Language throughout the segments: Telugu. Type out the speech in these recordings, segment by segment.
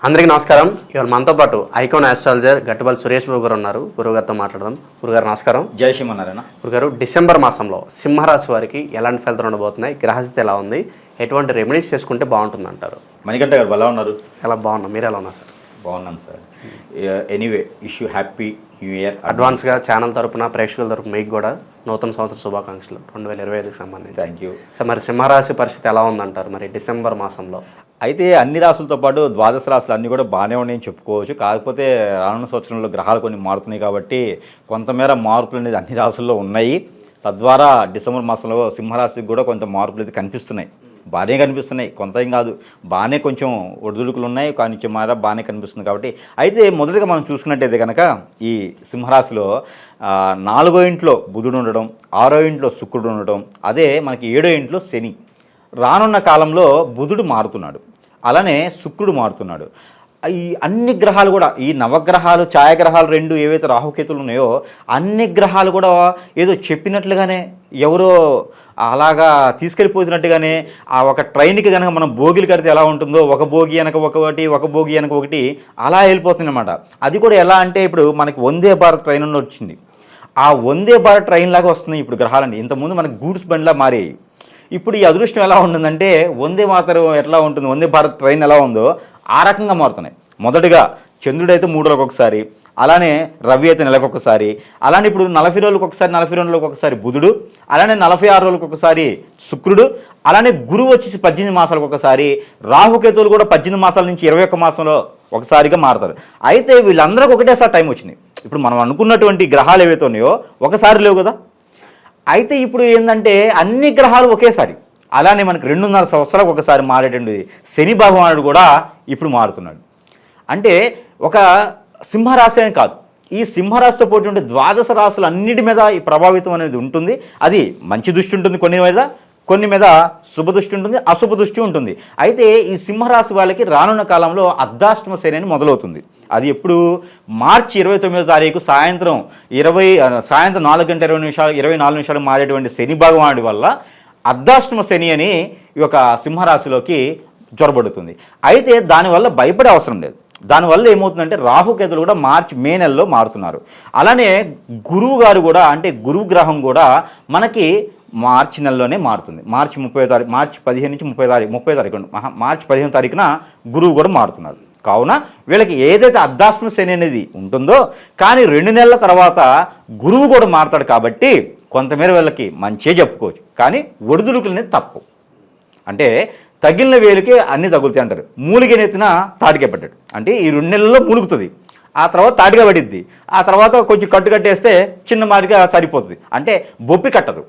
అందరికీ నమస్కారం. ఇవాళ మనతో పాటు ఐకాన్ ఆస్ట్రాలజర్ గట్టుబల్లి సురేష్ బాబు గారు ఉన్నారు. గురుగారితో మాట్లాడదాం. గురుగారు నమస్కారం. జై శ్రీమన్నారాయణ. గురుగారు, డిసెంబర్ మాసంలో సింహరాశి వారికి ఎలాంటి ఫలితాలు ఉండబోతున్నాయి, గ్రహస్థితి ఎలా ఉంది, ఎటువంటి రెమెడీస్ చేసుకుంటే బాగుంటుంది అంటారు? మణికంఠ గారు ఎలా ఉన్నారు? ఎలా బాగున్నాం, మీరు ఎలా ఉన్నారు సార్? బాగున్నాను sir. Anyway issue happy new year. అడ్వాన్స్గా ఛానల్ తరపున ప్రేక్షకుల తరపున మీకు కూడా నూతన సంవత్సర శుభాకాంక్షలు 2025కి సంబంధించి. Thank you sir. మరి సింహరాశి పరిస్థితి ఎలా ఉందంటారు మరి డిసెంబర్ మాసంలో? అయితే అన్ని రాసులతో పాటు ద్వాదశ రాశులు అన్నీ కూడా బాగానే ఉన్నాయని చెప్పుకోవచ్చు. కాకపోతే రానున్న సంవత్సరంలో గ్రహాలు కొన్ని మారుతున్నాయి కాబట్టి కొంతమేర మార్పులు అనేది అన్ని రాసుల్లో ఉన్నాయి. తద్వారా డిసెంబర్ మాసంలో సింహరాశికి కూడా కొంత మార్పులు అయితే కనిపిస్తున్నాయి. బాగానే కనిపిస్తున్నాయి, కొంత ఏం కాదు, బాగానే కొంచెం ఒడిదుడుకులు ఉన్నాయి, కొంచెం మార బాగానే కనిపిస్తుంది. కాబట్టి అయితే మొదటిగా మనం చూసుకున్నట్టయితే కనుక ఈ సింహరాశిలో 4వ ఇంట్లో బుధుడు ఉండడం, 6వ ఇంట్లో శుక్రుడు ఉండడం, అదే మనకి 7వ ఇంట్లో శని. రానున్న కాలంలో బుధుడు మారుతున్నాడు, అలానే శుక్రుడు మారుతున్నాడు. ఈ అన్ని గ్రహాలు కూడా, ఈ నవగ్రహాలు ఛాయాగ్రహాలు రెండు ఏవైతే రాహుకేతులు ఉన్నాయో అన్ని గ్రహాలు కూడా ఏదో చెప్పినట్లుగానే ఎవరో అలాగా తీసుకెళ్ళిపోతున్నట్టుగానే ఆ ఒక ట్రైన్కి కనుక మనం బోగీలు కడితే ఎలా ఉంటుందో ఒక బోగి వెనక ఒకటి, ఒక బోగి వెనక ఒకటి అలా వెళ్ళిపోతుంది అనమాట. అది కూడా ఎలా అంటే ఇప్పుడు మనకి వందే భారత్ ట్రైన్ వచ్చింది. ఆ వందే భారత్ ట్రైన్ లాగా వస్తున్నాయి ఇప్పుడు గ్రహాలండి. ఇంతకుముందు మనకి గూడ్స్ బండ్లా మారాయి. ఇప్పుడు ఈ అదృష్టం ఎలా ఉంటుందంటే వందే మాతరం ఎట్లా ఉంటుంది, వందే భారత్ ట్రైన్ ఎలా ఉందో ఆ రకంగా మారుతున్నాయి. మొదటిగా చంద్రుడైతే 3 రోజులకు ఒకసారి, అలానే రవి అయితే నెలకు ఒకసారి, అలానే ఇప్పుడు 40 రోజులకు ఒకసారి, 40 రోజులకు ఒకసారి బుధుడు, అలానే 46 రోజులకు ఒకసారి శుక్రుడు, అలానే గురువు వచ్చేసి 18 మాసాలకు ఒకసారి, రాహుకేతువులు కూడా 18 మాసాల నుంచి 21 మాసంలో ఒకసారిగా మారుతారు. అయితే వీళ్ళందరికీ ఒకటేసారి టైం వచ్చింది. ఇప్పుడు మనం అనుకున్నటువంటి గ్రహాలు ఏవైతే ఉన్నాయో ఒకసారి లేవు కదా. అయితే ఇప్పుడు ఏంటంటే అన్ని గ్రహాలు ఒకేసారి, అలానే మనకి 2.5 సంవత్సరాలకు ఒకసారి మారేటువంటి శని భగవానుడు కూడా ఇప్పుడు మారుతున్నాడు. అంటే ఒక సింహరాశి అని కాదు, ఈ సింహరాశితో పోటీ ద్వాదశ రాశులు అన్నిటి మీద ఈ ప్రభావితం అనేది ఉంటుంది. అది మంచి దృష్టి ఉంటుంది కొన్ని మీద శుభ దృష్టి ఉంటుంది, అశుభ దృష్టి ఉంటుంది. అయితే ఈ సింహరాశి వాళ్ళకి రానున్న కాలంలో అర్ధాష్టమ శని అని మొదలవుతుంది. అది ఎప్పుడు మార్చి 29వ తారీఖు సాయంత్రం 4:24 నిమిషాలు మారేటువంటి శని భగవానుడి వల్ల అర్ధాష్టమ శని అని ఈ యొక్క సింహరాశిలోకి జ్వరబడుతుంది. అయితే దానివల్ల భయపడే అవసరం లేదు. దానివల్ల ఏమవుతుందంటే రాహుకేతులు కూడా మే నెలలో మారుతున్నారు. అలానే గురువు గారు కూడా, అంటే గురువు గ్రహం కూడా మనకి మార్చి నెలలోనే మారుతుంది. మార్చి 15 నుంచి 30 తారీఖు మార్చి 15 తారీఖున గురువు కూడా మారుతున్నారు. కావున వీళ్ళకి ఏదైతే అర్ధాష్టమ శని అనేది ఉంటుందో, కానీ 2 నెలల తర్వాత గురువు కూడా మారుతాడు కాబట్టి కొంతమేర వీళ్ళకి మంచిగా చెప్పుకోవచ్చు. కానీ ఒడిదుడుకులు అనేది తప్పు. అంటే తగిలిన వేలుకే అన్నీ తగులుతాయి అంటారు. మూలిగనెత్తిన తాటికే పడ్డాడు. అంటే ఈ 2 నెలల్లో మూలుగుతుంది, ఆ తర్వాత తాటిగా పడిద్ది, ఆ తర్వాత కొంచెం కట్టు కట్టేస్తే చిన్న మాదిరిగా సరిపోతుంది. అంటే బొప్పి కట్టదు.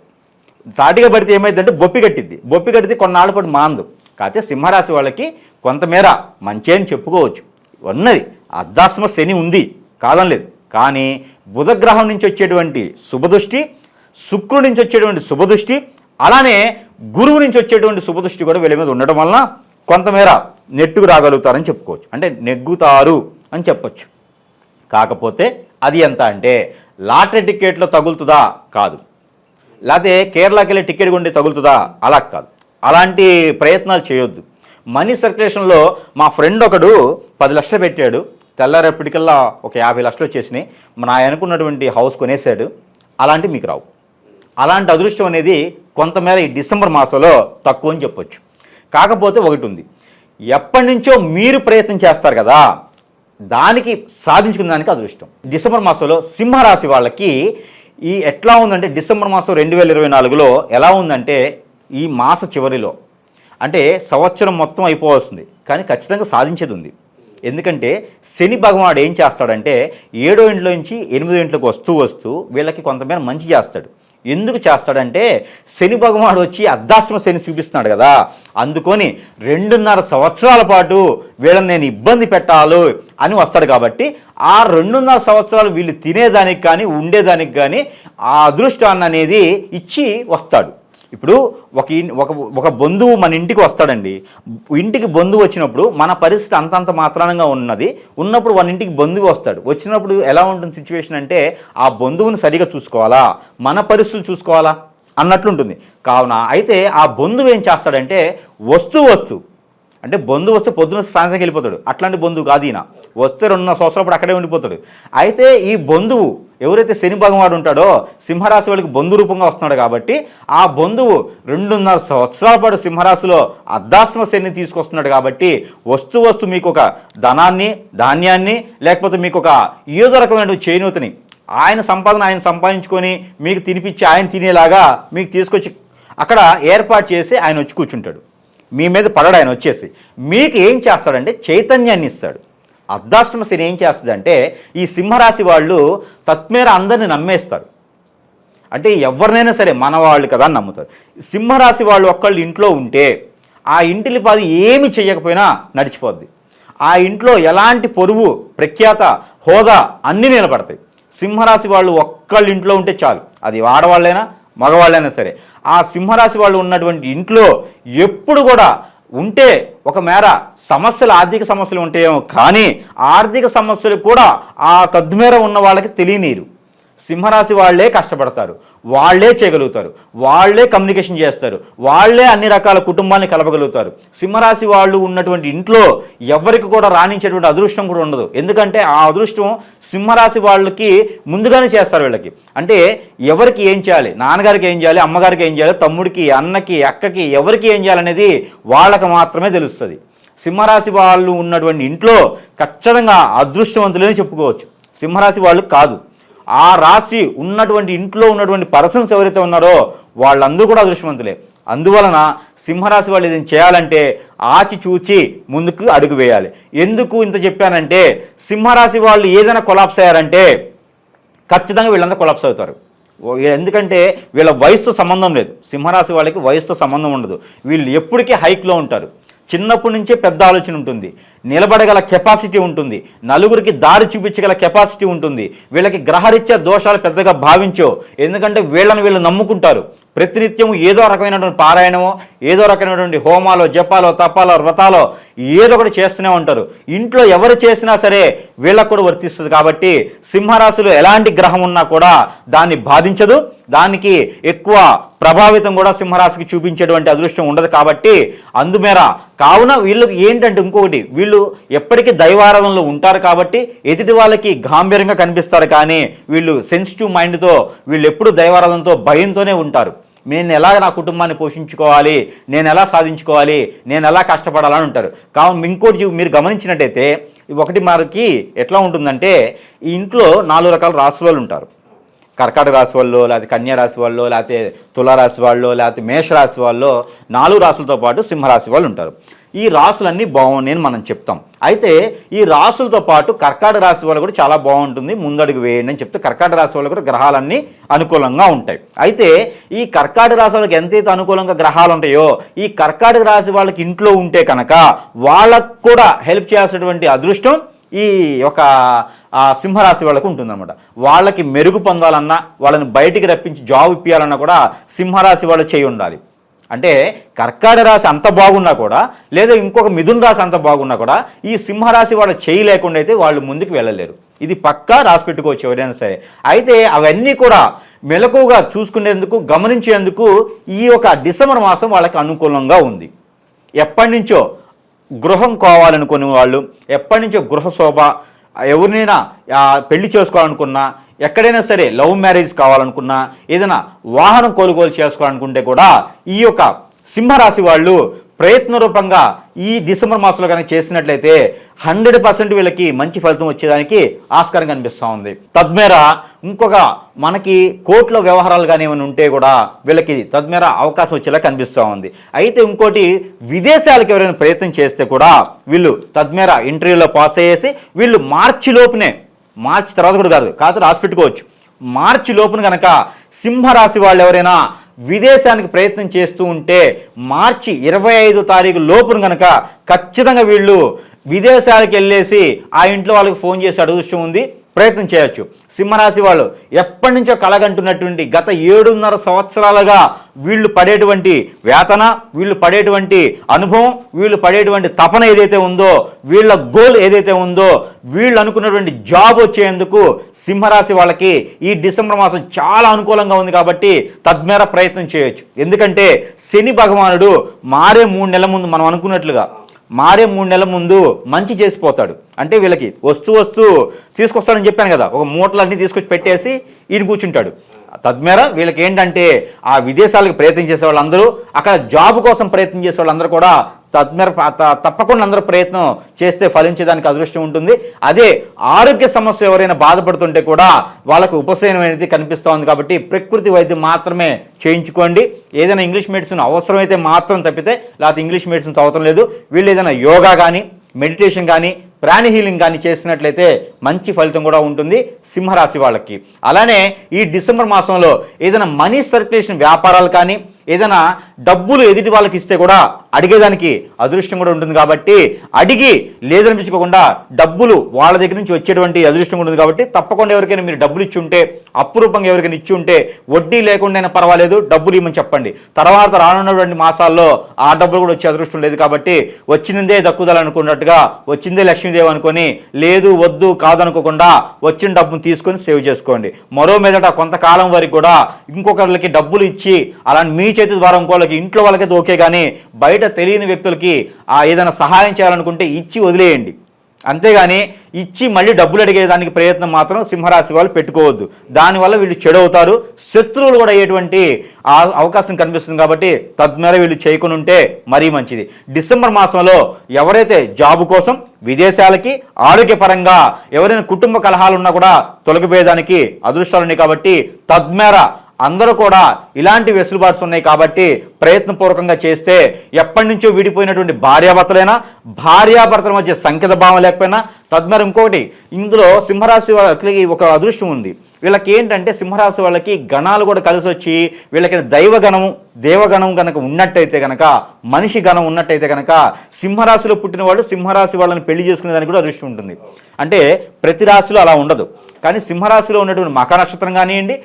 తాటిగా పడితే ఏమైందంటే బొప్పి కట్టిద్ది. బొప్పి కట్టితే కొన్నాళ్ళ పాటు మాందు. కాకపోతే సింహరాశి వాళ్ళకి కొంతమేర మంచి అని చెప్పుకోవచ్చు. ఉన్నది అర్ధాష్టమ శని ఉంది కాదనలేదు, కానీ బుధగ్రహం నుంచి వచ్చేటువంటి శుభదృష్టి, శుక్రుడి నుంచి వచ్చేటువంటి శుభదృష్టి, అలానే గురువు నుంచి వచ్చేటువంటి శుభదృష్టి కూడా వీళ్ళ మీద ఉండడం వలన కొంతమేర నెట్టుకు రాగలుగుతారని చెప్పుకోవచ్చు. అంటే నెగ్గుతారు అని చెప్పచ్చు. కాకపోతే అది ఎంత అంటే లాటరీ టికెట్లో తగులుతుందా కాదు, లేకపోతే కేరళకి వెళ్ళి టికెట్ కొండి తగులుతుందా అలా కాదు. అలాంటి ప్రయత్నాలు చేయొద్దు. మనీ సర్క్యులేషన్లో మా ఫ్రెండ్ ఒకడు 10 లక్షలు పెట్టాడు, తెల్లారేపటికల్లా ఒక 50 లక్షలు వచ్చేసినాయి, నా అనుకున్నటువంటి హౌస్ కొనేసాడు. అలాంటివి మీకు రావు. అలాంటి అదృష్టం అనేది కొంతమేర ఈ డిసెంబర్ మాసంలో తక్కువ అని చెప్పొచ్చు. కాకపోతే ఒకటి ఉంది, ఎప్పటి నుంచో మీరు ప్రయత్నం చేస్తారు కదా, దానికి సాధించుకున్న దానికి అదృష్టం. డిసెంబర్ మాసంలో సింహరాశి వాళ్ళకి ఈ ఎట్లా ఉందంటే, డిసెంబర్ మాసం 2024లో ఎలా ఉందంటే, ఈ మాస చివరిలో అంటే సంవత్సరం మొత్తం అయిపోవస్తుంది, కానీ ఖచ్చితంగా సాధించేది ఉంది. ఎందుకంటే శని భగవానుడు ఏం చేస్తాడంటే 7వ ఇంట్లో నుంచి 8వ ఇంట్లోకి వస్తూ వీళ్ళకి కొంతమేర మంచి చేస్తాడు. ఎందుకు చేస్తాడంటే శని భగవానుడు వచ్చి అర్ధాష్టమ శని చూపిస్తున్నాడు కదా, అందుకొని 2.5 సంవత్సరాల పాటు వీళ్ళని నేను ఇబ్బంది పెట్టాలి అని వస్తాడు. కాబట్టి ఆ 2.5 సంవత్సరాలు వీళ్ళు తినేదానికి కానీ ఉండేదానికి కానీ ఆ అదృష్టాన్ని అనేది ఇచ్చి వస్తాడు. ఇప్పుడు ఒక బంధువు మన ఇంటికి వస్తాడండి. ఇంటికి బంధువు వచ్చినప్పుడు మన పరిస్థితి అంతంత మాత్రానంగా ఉన్నప్పుడు మన ఇంటికి బంధువు వస్తాడు. వచ్చినప్పుడు ఎలా ఉంటుంది సిచ్యువేషన్ అంటే, ఆ బంధువుని సరిగా చూసుకోవాలా, మన పరిస్థితులు చూసుకోవాలా అన్నట్లుంటుంది. కావున అయితే ఆ బంధువు ఏం చేస్తాడంటే వస్తూ అంటే బంధువు వస్తే పొద్దున సాయంత్రం వెళ్ళిపోతాడు. అట్లాంటి బంధువు కాదు ఈయన. వస్తే 2.5 సంవత్సరాలు పాటు అక్కడే ఉండిపోతాడు. అయితే ఈ బంధువు ఎవరైతే శని భగవానుడు ఉంటాడో సింహరాశి వాళ్ళకి బంధు రూపంగా వస్తున్నాడు కాబట్టి ఆ బంధువు 2.5 సంవత్సరాల పాటు సింహరాశిలో అర్ధాష్టమ శని తీసుకొస్తున్నాడు కాబట్టి వస్తు మీకు ఒక ధనాన్ని, ధాన్యాన్ని, లేకపోతే మీకు ఒక ఏదో రకమైన చేయూతని ఆయన సంపాదన ఆయన సంపాదించుకొని మీకు తినిపించి ఆయన తినేలాగా మీకు తీసుకొచ్చి అక్కడ ఏర్పాటు చేసి ఆయన వచ్చి కూర్చుంటాడు. మీ మీద పడడు ఆయన వచ్చేసి. మీకు ఏం చేస్తాడంటే చైతన్యాన్ని ఇస్తాడు. అర్ధాష్టమ శని ఏం చేస్తుందంటే ఈ సింహరాశి వాళ్ళు తత్మేర అందరిని నమ్మేస్తారు. అంటే ఎవరినైనా సరే మన వాళ్ళు కదా అని నమ్ముతారు. సింహరాశి వాళ్ళు ఒక్కళ్ళు ఇంట్లో ఉంటే ఆ ఇంటిని పాది ఏమి చేయకపోయినా నడిచిపోద్ది. ఆ ఇంట్లో ఎలాంటి పొరుగు, ప్రఖ్యాత, హోదా అన్నీ నిలబడతాయి. సింహరాశి వాళ్ళు ఒక్కళ్ళు ఇంట్లో ఉంటే చాలు. అది ఆడవాళ్ళైనా మగవాళ్ళైనా సరే ఆ సింహరాశి వాళ్ళు ఉన్నటువంటి ఇంట్లో ఎప్పుడు కూడా ఉంటే ఒక మేర సమస్యలు, ఆర్థిక సమస్యలు ఉంటాయేమో, కానీ ఆర్థిక సమస్యలు కూడా ఆ తద్మేర ఉన్న వాళ్ళకి తెలియనీరు. సింహరాశి వాళ్ళే కష్టపడతారు, వాళ్ళే చేయగలుగుతారు, వాళ్ళే కమ్యూనికేషన్ చేస్తారు, వాళ్ళే అన్ని రకాల కుటుంబాన్ని కలపగలుగుతారు. సింహరాశి వాళ్ళు ఉన్నటువంటి ఇంట్లో ఎవరికి కూడా రాణించేటువంటి అదృష్టం కూడా ఉండదు. ఎందుకంటే ఆ అదృష్టం సింహరాశి వాళ్ళకి ముందుగానే చేస్తారు. వీళ్ళకి అంటే ఎవరికి ఏం చేయాలి, నాన్నగారికి ఏం చేయాలి, అమ్మగారికి ఏం చేయాలి, తమ్ముడికి, అన్నకి, అక్కకి ఎవరికి ఏం చేయాలనేది వాళ్ళకి మాత్రమే తెలుస్తుంది. సింహరాశి వాళ్ళు ఉన్నటువంటి ఇంట్లో ఖచ్చితంగా అదృష్టవంతులని చెప్పుకోవచ్చు. సింహరాశి వాళ్ళు కాదు, ఆ రాశి ఉన్నటువంటి ఇంట్లో ఉన్నటువంటి పర్సన్స్ ఎవరైతే ఉన్నారో వాళ్ళందరూ కూడా అదృష్టవంతులే. అందువలన సింహరాశి వాళ్ళు ఏదైనా చేయాలంటే ఆచి చూచి ముందుకు అడుగు వేయాలి. ఎందుకు ఇంత చెప్పానంటే సింహరాశి వాళ్ళు ఏదైనా కొలాప్స్ అయ్యారంటే ఖచ్చితంగా వీళ్ళందరూ కొలాప్స్ అవుతారు. ఎందుకంటే వీళ్ళ వయసుతో సంబంధం లేదు. సింహరాశి వాళ్ళకి వయసుతో సంబంధం ఉండదు. వీళ్ళు ఎప్పటికీ హైక్లో ఉంటారు. చిన్నప్పటి నుంచే పెద్ద ఆలోచన ఉంటుంది, నిలబడగల కెపాసిటీ ఉంటుంది, నలుగురికి దారి చూపించగల కెపాసిటీ ఉంటుంది. వీళ్ళకి గ్రహరీత్యా దోషాలు పెద్దగా భావించో, ఎందుకంటే వీళ్ళు నమ్ముకుంటారు. ప్రతినిత్యం ఏదో రకమైనటువంటి పారాయణమో, ఏదో రకమైనటువంటి హోమాలో, జపాలో, తపాలో, వ్రతాలో ఏదో ఒకటి చేస్తూనే ఉంటారు. ఇంట్లో ఎవరు చేసినా సరే వీళ్ళకు కూడా వర్తిస్తుంది. కాబట్టి సింహరాశిలో ఎలాంటి గ్రహం ఉన్నా కూడా దాన్ని బాధించదు, దానికి ఎక్కువ ప్రభావితం కూడా సింహరాశికి చూపించేటువంటి అదృష్టం ఉండదు. కాబట్టి అందుమేర కావున వీళ్ళకి ఏంటంటే ఇంకొకటి, వీళ్ళు ఎప్పటికీ దైవారాధనలో ఉంటారు కాబట్టి ఎదుటి వాళ్ళకి గాంభీర్యంగా కనిపిస్తారు, కానీ వీళ్ళు సెన్సిటివ్ మైండ్తో వీళ్ళు ఎప్పుడు దైవారాధనతో భయంతోనే ఉంటారు. నేను ఎలా నా కుటుంబాన్ని పోషించుకోవాలి, నేను ఎలా సాధించుకోవాలి, నేను ఎలా కష్టపడాలని ఉంటారు. కావున ఇంకోటి మీరు గమనించినట్టయితే ఒకటి మనకి ఎట్లా ఉంటుందంటే ఈ ఇంట్లో 4 రకాల రాశుల వాళ్ళు ఉంటారు. కర్కాటక రాశి వాళ్ళు, లేకపోతే కన్యా రాశి వాళ్ళు, లేకపోతే తులారాశి వాళ్ళు, లేకపోతే మేషరాశి వాళ్ళు, 4 రాశులతో పాటు సింహరాశి వాళ్ళు ఉంటారు. ఈ రాశులన్నీ బాగున్నాయని మనం చెప్తాం. అయితే ఈ రాశులతో పాటు కర్కాటక రాశి వాళ్ళు కూడా చాలా బాగుంటుంది, ముందడుగు వేయండి అని చెప్తే కర్కాటక రాశి వాళ్ళు కూడా గ్రహాలన్నీ అనుకూలంగా ఉంటాయి. అయితే ఈ కర్కాటక రాశి వాళ్ళకి ఎంతైతే అనుకూలంగా గ్రహాలు ఉంటాయో ఈ కర్కాటక రాశి వాళ్ళకి ఇంట్లో ఉంటే కనుక వాళ్ళకు కూడా హెల్ప్ చేయాల్సినటువంటి అదృష్టం ఈ యొక్క సింహరాశి వాళ్ళకు ఉంటుందన్నమాట. వాళ్ళకి మెరుగు పొందాలన్నా, వాళ్ళని బయటికి రప్పించి జాబ్ ఇప్పించాలన్నా కూడా సింహరాశి వాళ్ళు చేయి ఉండాలి. అంటే కర్కాటక రాశి అంత బాగున్నా కూడా, లేదా ఇంకొక మిథున రాశి అంత బాగున్నా కూడా ఈ సింహరాశి వాళ్ళు చేయి లేకుండా అయితే వాళ్ళు ముందుకు వెళ్ళలేరు. ఇది పక్కా రాసి పెట్టుకోవచ్చు ఎవరైనా సరే. అయితే అవన్నీ కూడా మెలకుగా చూసుకునేందుకు, గమనించేందుకు ఈ యొక్క డిసెంబర్ మాసం వాళ్ళకి అనుకూలంగా ఉంది. ఎప్పటి నుంచో గృహం కావాలనుకునే వాళ్ళు, ఎప్పటి నుంచో గృహ శోభ, ఎవరినైనా పెళ్లి చేసుకోవాలనుకున్నా, ఎక్కడైనా సరే లవ్ మ్యారేజ్ కావాలనుకున్నా, ఏదైనా వాహనం కొనుగోలు చేసుకోవాలనుకుంటే కూడా ఈ యొక్క సింహరాశి వాళ్ళు ప్రయత్న రూపంగా ఈ డిసెంబర్ మాసంలో కనుక చేసినట్లయితే 100% వీళ్ళకి మంచి ఫలితం వచ్చేదానికి ఆస్కారం కనిపిస్తూ ఉంది. తద్మేర ఇంకొక మనకి కోర్టులో వ్యవహారాలు కానీ ఏమైనా ఉంటే కూడా వీళ్ళకి తద్మేర అవకాశం వచ్చేలా కనిపిస్తూ ఉంది. అయితే ఇంకోటి, విదేశాలకు ఎవరైనా ప్రయత్నం చేస్తే కూడా వీళ్ళు తద్మేర ఇంటర్వ్యూలో పాస్ అయ్యేసి వీళ్ళు మార్చి లోపునే, మార్చి తర్వాత కూడా కాదు, కాకపోతే రాసి పెట్టుకోవచ్చు, మార్చి లోపున కనుక సింహరాశి వాళ్ళు ఎవరైనా విదేశానికి ప్రయత్నం చేస్తూ ఉంటే మార్చి 25 తారీఖు లోపున కనుక ఖచ్చితంగా వీళ్ళు విదేశాలకు వెళ్ళేసి ఆ ఇంట్లో వాళ్ళకి ఫోన్ చేసి అదృష్టం ఉంది, ప్రయత్నం చేయొచ్చు. సింహరాశి వాళ్ళు ఎప్పటి నుంచో కలగంటున్నటువంటి గత 7.5 సంవత్సరాలుగా వీళ్ళు పడేటువంటి వేతన, వీళ్ళు పడేటువంటి అనుభవం, వీళ్ళు పడేటువంటి తపన ఏదైతే ఉందో, వీళ్ళ గోల్ ఏదైతే ఉందో, వీళ్ళు అనుకున్నటువంటి జాబ్ వచ్చేందుకు సింహరాశి వాళ్ళకి ఈ డిసెంబర్ మాసం చాలా అనుకూలంగా ఉంది. కాబట్టి తద్మేర ప్రయత్నం చేయొచ్చు. ఎందుకంటే శని భగవానుడు మారే 3 నెలల ముందు మనం అనుకున్నట్లుగా మారే 3 నెలల ముందు మంచి చేసిపోతాడు. అంటే వీళ్ళకి వస్తూ తీసుకొస్తాడని చెప్పాను కదా, ఒక మూటలన్నీ తీసుకొచ్చి పెట్టేసి ఈయన కూర్చుంటాడు. తద్మేర వీళ్ళకి ఏంటంటే ఆ విదేశాలకు ప్రయత్నం చేసే వాళ్ళందరూ, అక్కడ జాబ్ కోసం ప్రయత్నం చేసే వాళ్ళందరూ కూడా తద్మేర తప్పకుండా అందరూ ప్రయత్నం చేస్తే ఫలించేదానికి అదృష్టం ఉంటుంది. అదే ఆరోగ్య సమస్య ఎవరైనా బాధపడుతుంటే కూడా వాళ్ళకు ఉపశమనం అనేది కనిపిస్తోంది. కాబట్టి ప్రకృతి వైద్యం మాత్రమే చేయించుకోండి. ఏదైనా ఇంగ్లీష్ మెడిసిన్ అవసరమైతే మాత్రం తప్పితే లేకపోతే ఇంగ్లీష్ మెడిసిన్స్ అవసరం లేదు. వీళ్ళు ఏదైనా యోగా కానీ మెడిటేషన్ కానీ ప్రాణ హీలింగ్ కానీ చేసినట్లయితే మంచి ఫలితం కూడా ఉంటుంది సింహరాశి వాళ్ళకి. అలానే ఈ డిసెంబర్ మాసంలో ఏదైనా మనీ సర్క్యులేషన్ వ్యాపారాలు కానీ ఏదైనా డబ్బులు ఎదుటి వాళ్ళకి ఇస్తే కూడా అడిగేదానికి అదృష్టం కూడా ఉంటుంది. కాబట్టి అడిగి లేదనిపించుకోకుండా డబ్బులు వాళ్ళ దగ్గర నుంచి వచ్చేటువంటి అదృష్టం ఉంటుంది. కాబట్టి తప్పకుండా ఎవరికైనా మీరు డబ్బులు ఇచ్చి ఉంటే, అపురూపంగా ఎవరికైనా ఇచ్చి ఉంటే వడ్డీ లేకుండా పర్వాలేదు డబ్బులు ఇవ్వమని చెప్పండి. తర్వాత రానున్నటువంటి మాసాల్లో ఆ డబ్బులు కూడా వచ్చే అదృష్టం లేదు. కాబట్టి వచ్చిందే దక్కుదలనుకున్నట్టుగా వచ్చిందే లక్ష్మీదేవి అనుకొని లేదు వద్దు కాదనుకోకుండా వచ్చిన డబ్బును తీసుకొని సేవ్ చేసుకోండి. మరో మీదట కొంతకాలం వరకు కూడా ఇంకొకరికి డబ్బులు ఇచ్చి అలా మీ చేతి ద్వారా ఇంకోళ్ళకి ఇంట్లో వాళ్ళకైతే ఓకే, కానీ బయట తెలియని వ్యక్తులకి ఏదైనా సహాయం చేయాలనుకుంటే ఇచ్చి వదిలేయండి. అంతేగాని ఇచ్చి మళ్ళీ డబ్బులు అడిగేదానికి ప్రయత్నం మాత్రం సింహరాశి వాళ్ళు పెట్టుకోవద్దు. దానివల్ల వీళ్ళు చెడవుతారు, శత్రువులు కూడా అయ్యేటువంటి అవకాశం కనిపిస్తుంది. కాబట్టి తద్మేర వీళ్ళు చేయకుండా ఉంటే మరీ మంచిది. డిసెంబర్ మాసంలో ఎవరైతే జాబు కోసం విదేశాలకి, ఆరోగ్యపరంగా ఎవరైనా కుటుంబ కలహాలు ఉన్నా కూడా తొలగిపోయేదానికి అదృష్టాలు ఉన్నాయి. కాబట్టి తద్మేర అందరూ కూడా ఇలాంటి వెసులుబాట్స్ ఉన్నాయి. కాబట్టి ప్రయత్నపూర్వకంగా చేస్తే ఎప్పటి నుంచో విడిపోయినటువంటి భార్యాభర్తల మధ్య సంకేత భావం లేకపోయినా తద్మేర ఇంకొకటి ఇందులో సింహరాశి వాళ్ళకి ఒక అదృష్టం ఉంది. వీళ్ళకి ఏంటంటే సింహరాశి వాళ్ళకి గణాలు కూడా కలిసి వచ్చి వీళ్ళకి దేవగణం కనుక ఉన్నట్టయితే కనుక, మనిషి గణం ఉన్నట్టయితే కనుక సింహరాశిలో పుట్టిన వాళ్ళు సింహరాశి వాళ్ళని పెళ్లి చేసుకునే దానికి కూడా అదృష్టం ఉంటుంది. అంటే ప్రతి రాశిలో అలా ఉండదు. కానీ సింహరాశిలో ఉన్నటువంటి మఖ నక్షత్రం కానివ్వండి,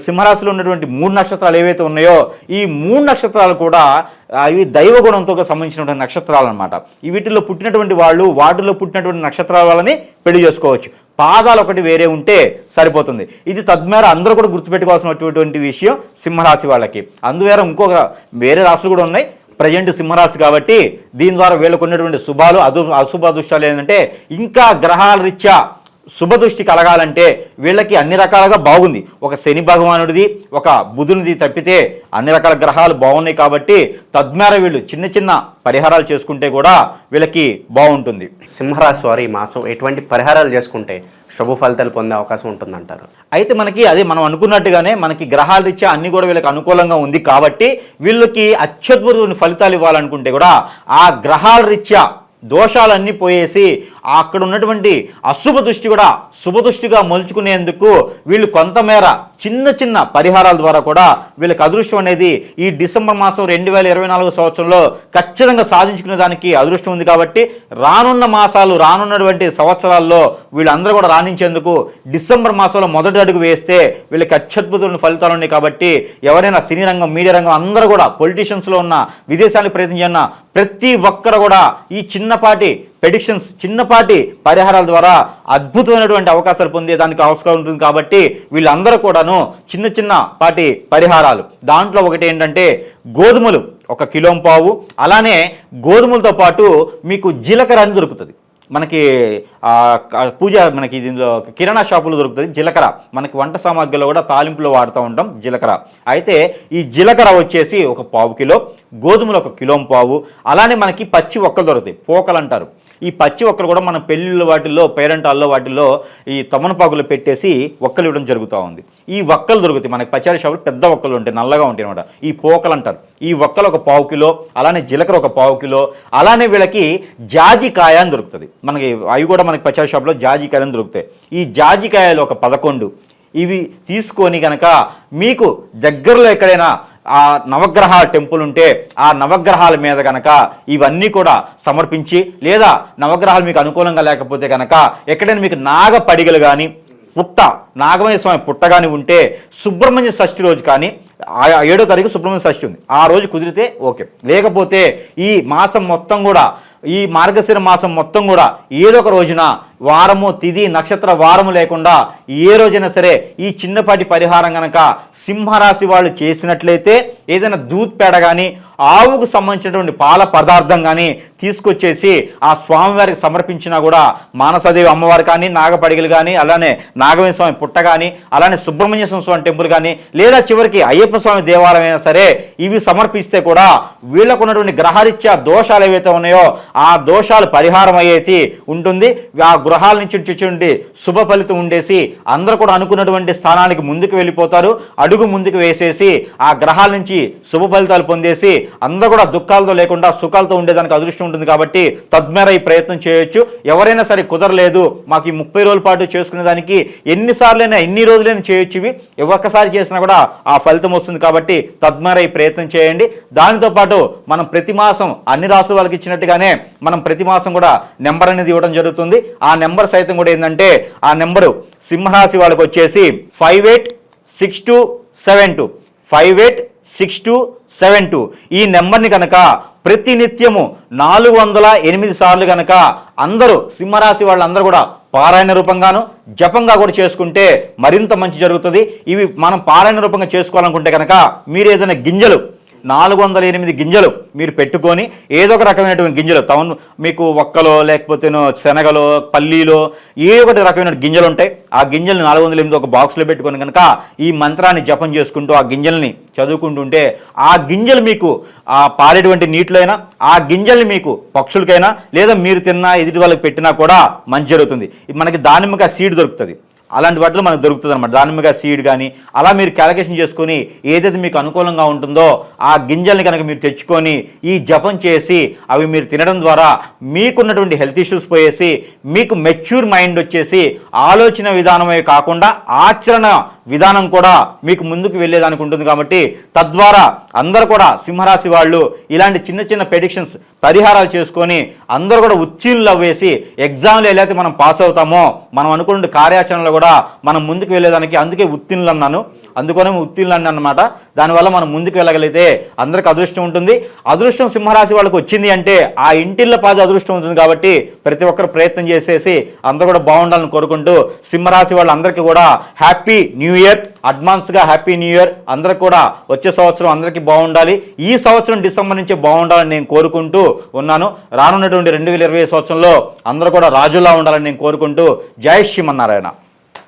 సింహరాశిలో ఉన్నటువంటి 3 నక్షత్రాలు ఏవైతే ఉన్నాయో ఈ 3 నక్షత్రాలు కూడా ఇవి దైవగుణంతో సంబంధించినటువంటి నక్షత్రాలు అనమాట. వీటిల్లో పుట్టినటువంటి వాళ్ళు వాటిలో పుట్టినటువంటి నక్షత్రాల వాళ్ళని పెళ్లి చేసుకోవచ్చు. పాదాలు ఒకటి వేరే ఉంటే సరిపోతుంది. ఇది తద్మేర అందరూ కూడా గుర్తుపెట్టుకోవాల్సినటువంటి విషయం సింహరాశి వాళ్ళకి. అందువేర ఇంకొక వేరే రాశులు కూడా ఉన్నాయి. ప్రజెంట్ సింహరాశి కాబట్టి దీని ద్వారా వీళ్ళకు ఉన్నటువంటి శుభాలు అశుభ దృష్టాలు ఏంటంటే ఇంకా గ్రహాల రీత్యా శుభదృష్టి కలగాలంటే వీళ్ళకి అన్ని రకాలుగా బాగుంది. ఒక శని భగవానుడిది, ఒక బుధునిది తప్పితే అన్ని రకాల గ్రహాలు బాగున్నాయి. కాబట్టి తద్మేర వీళ్ళు చిన్న పరిహారాలు చేసుకుంటే కూడా వీళ్ళకి బాగుంటుంది. సింహరాశి వారు ఈ మాసం ఎటువంటి పరిహారాలు చేసుకుంటే శుభ ఫలితాలు పొందే అవకాశం ఉంటుందంటారు? అయితే మనకి అదే మనం అనుకున్నట్టుగానే మనకి గ్రహాల రీత్యా అన్ని కూడా వీళ్ళకి అనుకూలంగా ఉంది. కాబట్టి వీళ్ళకి అత్యద్భుతమైన ఫలితాలు ఇవ్వాలనుకుంటే కూడా ఆ గ్రహాల రీత్యా దోషాలన్నీ పోయేసి అక్కడ ఉన్నటువంటి అశుభ దృష్టి కూడా శుభ దృష్టిగా మలుచుకునేందుకు వీళ్ళు కొంతమేర చిన్న పరిహారాల ద్వారా కూడా వీళ్ళకి అదృష్టం అనేది ఈ డిసెంబర్ మాసం 2024 సంవత్సరంలో ఖచ్చితంగా సాధించుకునే దానికి అదృష్టం ఉంది. కాబట్టి రానున్నటువంటి సంవత్సరాల్లో వీళ్ళందరూ కూడా రాణించేందుకు డిసెంబర్ మాసంలో మొదటి అడుగు వేస్తే వీళ్ళకి అత్యద్భుతమైన ఫలితాలు ఉన్నాయి. కాబట్టి ఎవరైనా సినీ రంగం, మీడియా రంగం అందరూ కూడా పొలిటీషియన్స్లో ఉన్న, విదేశాలకు ప్రయత్నించిన ప్రతి ఒక్కరు కూడా ఈ చిన్నపాటి ప్రెడిక్షన్స్, చిన్నపాటి పరిహారాల ద్వారా అద్భుతమైనటువంటి అవకాశాలు పొందేదానికి అవకాశం ఉంటుంది. కాబట్టి వీళ్ళందరూ కూడాను చిన్నపాటి పరిహారాలు. దాంట్లో ఒకటి ఏంటంటే గోధుమలు 1 కిలోంపావు, అలానే గోధుమలతో పాటు మీకు జీలకర్ర అని దొరుకుతుంది. మనకి మనకి దీనిలో కిరాణా షాపులో దొరుకుతుంది జీలకర్ర. మనకి వంట సామాగ్రిలో కూడా తాలింపులో వాడుతూ ఉంటాం జీలకర్ర. అయితే ఈ జీలకర్ర వచ్చేసి 1 పావు కిలో, గోధుమలు 1 కిలోంపావు, అలానే మనకి పచ్చి ఒక్కలు దొరుకుతాయి, పోకలు అంటారు. ఈ పచ్చి ఒక్కలు కూడా మన పెళ్ళిళ్ళ వాటిల్లో, పేరెంటాల్లో వాటిల్లో ఈ తమలపాకులు పెట్టేసి ఒక్కలు ఇవ్వడం జరుగుతూ ఉంది. ఈ ఒక్కలు దొరుకుతాయి మనకి పచారీ షాపులు, పెద్ద ఒక్కలు ఉంటాయి, నల్లగా ఉంటాయి అనమాట. ఈ పోకలు అంటారు. ఈ ఒక్కలు 1 పావు కిలో, అలానే జీలకర్ర 1 పావు కిలో, అలానే వీళ్ళకి జాజికాయ అని దొరుకుతుంది. మనకి అవి కూడా మనకి పచారీ షాప్లో జాజికాయలు దొరుకుతాయి. ఈ జాజికాయలు 11 ఇవి తీసుకొని కనుక మీకు దగ్గరలో ఎక్కడైనా ఆ నవగ్రహాల టెంపుల్ ఉంటే ఆ నవగ్రహాల మీద కనుక ఇవన్నీ కూడా సమర్పించి, లేదా నవగ్రహాలు మీకు అనుకూలంగా లేకపోతే కనుక ఎక్కడైనా మీకు నాగ పడిగలు కానీ నాగమయ్య స్వామి పుట్ట కానీ ఉంటే సుబ్రహ్మణ్య షష్ఠి రోజు కానీ 7వ తారీఖు సుబ్రహ్మణ్య షష్ఠి ఉంది, ఆ రోజు కుదిరితే ఓకే. లేకపోతే ఈ మాసం మొత్తం కూడా ఈ మార్గశిర మాసం మొత్తం కూడా ఏదో ఒక రోజున వారము తిథి నక్షత్ర వారము లేకుండా ఏ రోజైనా సరే ఈ చిన్నపాటి పరిహారం గనక సింహరాశి వాళ్ళు చేసినట్లయితే ఏదైనా దూద్ పేడ కానీ ఆవుకు సంబంధించినటువంటి పాల పదార్థం కానీ తీసుకొచ్చేసి ఆ స్వామివారికి సమర్పించినా కూడా మానసదేవి అమ్మవారు కానీ నాగపడిగలు కానీ అలానే నాగవేంద్ర స్వామి పుట్ట కానీ అలానే సుబ్రహ్మణ్య స్వామి టెంపుల్ కానీ లేదా చివరికి అయ్యప్ప స్వామి దేవాలయం అయినా సరే ఇవి సమర్పిస్తే కూడా వీళ్ళకు ఉన్నటువంటి గ్రహరీత్యా దోషాలు ఏవైతే ఉన్నాయో ఆ దోషాలు పరిహారం అయ్యేది ఉంటుంది. ఆ గృహాల నుంచి వచ్చేటువంటి శుభ ఫలితం ఉండేసి అందరూ కూడా అనుకున్నటువంటి స్థానానికి ముందుకు వెళ్ళిపోతారు. అడుగు ముందుకు వేసేసి ఆ గ్రహాల నుంచి శుభ ఫలితాలు పొందేసి అందరూ కూడా దుఃఖాలతో లేకుండా సుఖాలతో ఉండేదానికి అదృష్టం ఉంటుంది. కాబట్టి తద్మేర ఈ ప్రయత్నం చేయొచ్చు. ఎవరైనా సరే కుదరలేదు మాకు ఈ 30 రోజుల పాటు చేసుకునే దానికి ఎన్నిసార్లైనా ఎన్ని రోజులైనా చేయొచ్చు. ఇవి ఒక్కసారి చేసినా కూడా ఆ ఫలితం వస్తుంది. కాబట్టి తద్మేర ఈ ప్రయత్నం చేయండి. దానితో పాటు మనం ప్రతి మాసం అన్ని రాసుల వాళ్ళకి ఇచ్చినట్టుగానే మనం ప్రతి మాసం కూడా నెంబర్ అనేది ఇవ్వడం జరుగుతుంది. ఆ నెంబర్ సైతం కూడా ఏంటంటే ఆ నెంబరు సింహరాశి వాళ్ళకి వచ్చేసి 586272 586272 ఈ నెంబర్ని కనుక ప్రతినిత్యము 408 సార్లు కనుక అందరూ సింహరాశి వాళ్ళందరూ కూడా పారాయణ రూపంగాను జపంగా కూడా చేసుకుంటే మరింత మంచి జరుగుతుంది. ఇవి మనం పారాయణ రూపంగా చేసుకోవాలనుకుంటే కనుక మీరు ఏదైనా గింజలు 408 గింజలు మీరు పెట్టుకొని ఏదో ఒక రకమైనటువంటి గింజలు మీకు ఒక్కలో లేకపోతే శనగలో పల్లీలో ఏ ఒకటి రకమైన గింజలు ఉంటాయి. ఆ గింజల్ని 408 ఒక బాక్స్లో పెట్టుకొని కనుక ఈ మంత్రాన్ని జపం చేసుకుంటూ ఆ గింజల్ని చదువుకుంటుంటే ఆ గింజలు మీకు ఆ పారేటువంటి నీటిలో అయినా ఆ గింజల్ని మీకు పక్షులకైనా లేదా మీరు తిన్నా ఎదుటి వాళ్ళకి పెట్టినా కూడా మంచి జరుగుతుంది. మనకి దానిమ్మకాయ సీడ్ దొరుకుతుంది. అలాంటి వాటిలో మనకు దొరుకుతుంది అనమాట. దానిమ్మగా సీడ్ కానీ అలా మీరు క్యాలిక్యులేషన్ చేసుకొని ఏదైతే మీకు అనుకూలంగా ఉంటుందో ఆ గింజల్ని కనుక మీరు తెచ్చుకొని ఈ జపం చేసి అవి మీరు తినడం ద్వారా మీకున్నటువంటి హెల్త్ ఇష్యూస్ పోయేసి మీకు మెచ్యూర్ మైండ్ వచ్చేసి ఆలోచన విధానమే కాకుండా ఆచరణ విధానం కూడా మీకు ముందుకు వెళ్ళేదానికి ఉంటుంది. కాబట్టి తద్వారా అందరూ కూడా సింహరాశి వాళ్ళు ఇలాంటి చిన్న చిన్న ప్రెడిక్షన్స్ పరిహారాలు చేసుకొని అందరూ కూడా ఉత్తీర్ణులు అవ్వేసి ఎగ్జామ్లో ఎలా అయితే మనం పాస్ అవుతామో మనం అనుకున్న కార్యాచరణలో కూడా మనం ముందుకు వెళ్ళేదానికి అందుకే ఉత్తీర్ణులు అన్నాను. అందుకనే ఉత్తీర్ణులు అన్నాను అనమాట. దానివల్ల మనం ముందుకు వెళ్ళగలిగితే అందరికి అదృష్టం ఉంటుంది. అదృష్టం సింహరాశి వాళ్ళకి వచ్చింది అంటే ఆ ఇంటిల్లో పాది అదృష్టం ఉంటుంది. కాబట్టి ప్రతి ఒక్కరు ప్రయత్నం చేసేసి అందరూ కూడా బాగుండాలని కోరుకుంటూ సింహరాశి వాళ్ళందరికీ కూడా హ్యాపీ న్యూ ఇయర్, అడ్వాన్స్గా హ్యాపీ న్యూ ఇయర్. అందరికి కూడా వచ్చే సంవత్సరం అందరికీ బాగుండాలి. ఈ సంవత్సరం డిసెంబర్ నుంచే బాగుండాలని నేను కోరుకుంటూ ఉన్నాను. రానున్నటువంటి 2020 సంవత్సరంలో అందరూ కూడా రాజులా ఉండాలని నేను కోరుకుంటూ జై శ్రీమన్నారాయణ.